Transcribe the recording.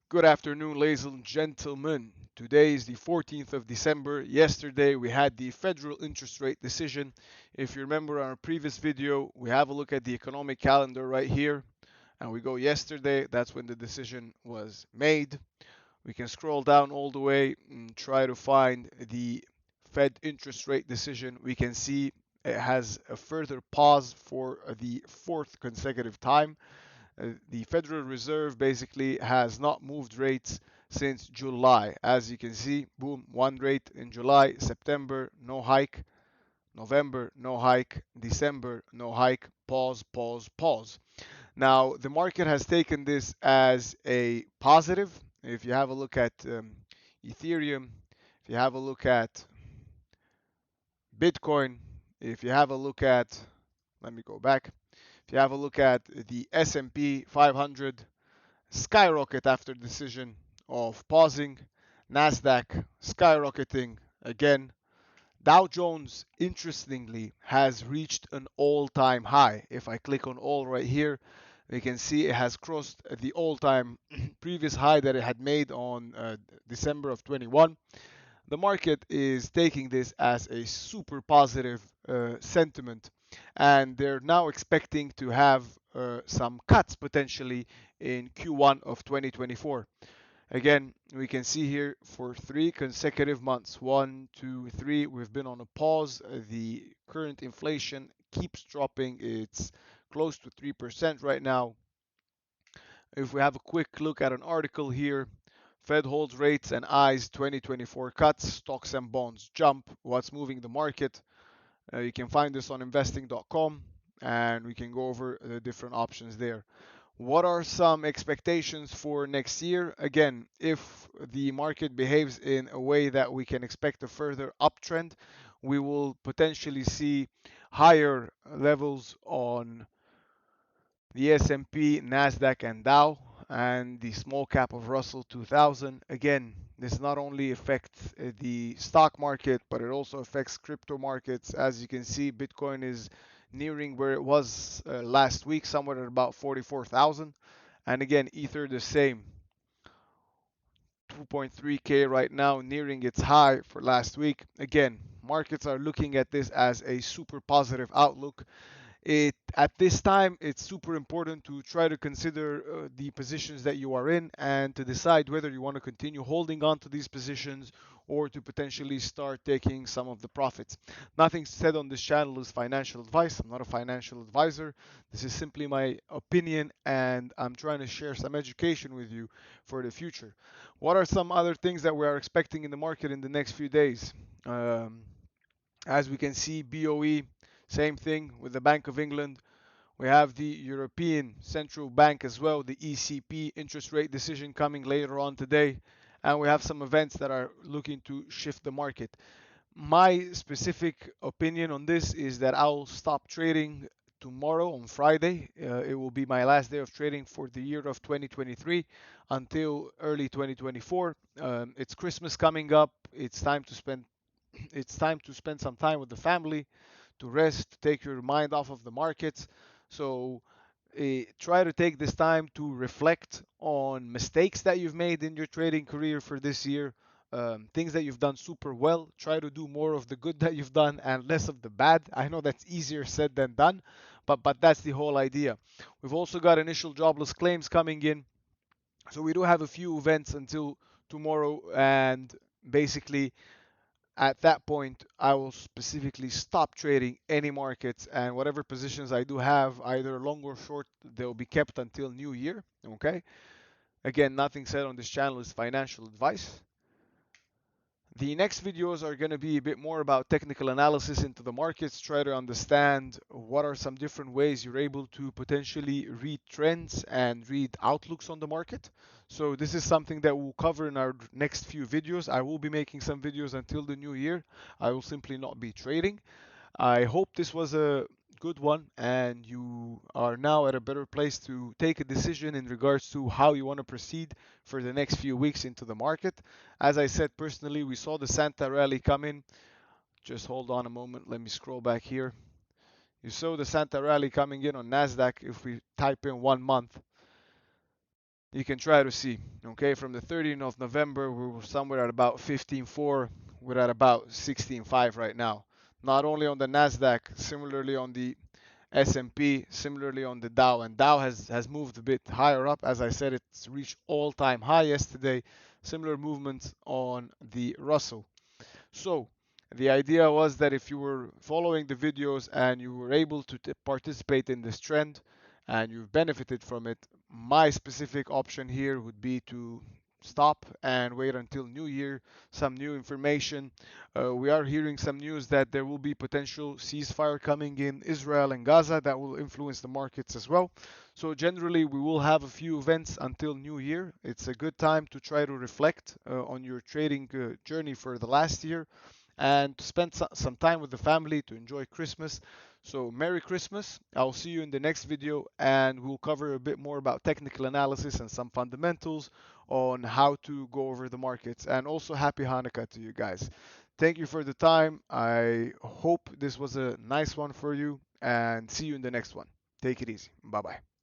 Good afternoon, ladies and gentlemen. Today is the 14th of December. Yesterday we had the federal interest rate decision. If you remember our previous video, we have a look at the economic calendar right here. And we go yesterday, that's when the decision was made. We can scroll down all the way and try to find the Fed interest rate decision. We can see it has a further pause for the fourth consecutive time. The Federal Reserve basically has not moved rates since July. As you can see, boom, one rate in July, September, no hike, November, no hike, December, no hike, pause, pause, pause. Now, the market has taken this as a positive. If you have a look at Ethereum, if you have a look at Bitcoin, if you have a look at, let me go back. If you have a look at the S&P 500, skyrocket after decision of pausing, Nasdaq skyrocketing again. Dow Jones, interestingly, has reached an all-time high. If I click on all right here, we can see it has crossed the all-time previous high that it had made on December of 21. The market is taking this as a super positive sentiment, and they're now expecting to have some cuts potentially in Q1 of 2024. Again, we can see here for 3 consecutive months, 1, 2, 3, we've been on a pause. The current inflation keeps dropping. It's close to 3% right now. If we have a quick look at an article here, Fed holds rates and eyes 2024 cuts, stocks and bonds jump. What's moving the market? You can find this on investing.com and we can go over the different options there. What are some expectations for next year? Again, if the market behaves in a way that we can expect a further uptrend, we will potentially see higher levels on the S&P, Nasdaq, and Dow, and the small cap of Russell 2000. Again, this not only affects the stock market, but it also affects crypto markets. As you can see, Bitcoin is nearing where it was last week, somewhere at about 44,000. And again, Ether the same, 2.3K right now, nearing its high for last week. Again, markets are looking at this as a super positive outlook. At this time, it's super important to try to consider the positions that you are in and to decide whether you want to continue holding on to these positions or to potentially start taking some of the profits. Nothing said on this channel is financial advice. I'm not a financial advisor. This is simply my opinion, and I'm trying to share some education with you for the future. What are some other things that we are expecting in the market in the next few days? Um, as we can see, BOE, same thing with the Bank of England. We have the European Central Bank as well, the ECB interest rate decision coming later on today. And we have some events that are looking to shift the market. My specific opinion on this is that I'll stop trading tomorrow on Friday. It will be my last day of trading for the year of 2023 until early 2024. It's Christmas coming up. It's time to spend some time with the family, to rest, to take your mind off of the markets. So try to take this time to reflect on mistakes that you've made in your trading career for this year, things that you've done super well. Try to do more of the good that you've done and less of the bad. I know that's easier said than done, but that's the whole idea. We've also got initial jobless claims coming in, so we do have a few events until tomorrow, and basically at that point, I will specifically stop trading any markets, and whatever positions I do have, either long or short, they'll be kept until New Year. Okay. Again, nothing said on this channel is financial advice. The next videos are going to be a bit more about technical analysis into the markets, try to understand what are some different ways you're able to potentially read trends and read outlooks on the market. So this is something that we'll cover in our next few videos. I will be making some videos until the new year. I will simply not be trading. I hope this was a good one and you are now at a better place to take a decision in regards to how you want to proceed for the next few weeks into the market. As I said, personally, we saw the Santa rally come in. Just hold on a moment. Let me scroll back here. You saw the Santa rally coming in on NASDAQ. If we type in 1 month, You can try to see. Okay, from the 13th of November, we were somewhere at about 15.4. We're at about 16.5 right now. Not only on the Nasdaq, similarly on the S&P, similarly on the Dow, and Dow has moved a bit higher up. As I said, it's reached all-time high yesterday. Similar movements on the Russell. So the idea was that if you were following the videos and you were able to participate in this trend and you've benefited from it, my specific option here would be to stop and wait until New Year, some new information. We are hearing some news that there will be potential ceasefire coming in Israel and Gaza that will influence the markets as well. So generally, we will have a few events until New Year. It's a good time to try to reflect on your trading journey for the last year and to spend some time with the family to enjoy Christmas. So Merry Christmas. I'll see you in the next video and we'll cover a bit more about technical analysis and some fundamentals on how to go over the markets. And also happy Hanukkah to you guys. Thank you for the time. I hope this was a nice one for you and see you in the next one. Take it easy. Bye bye.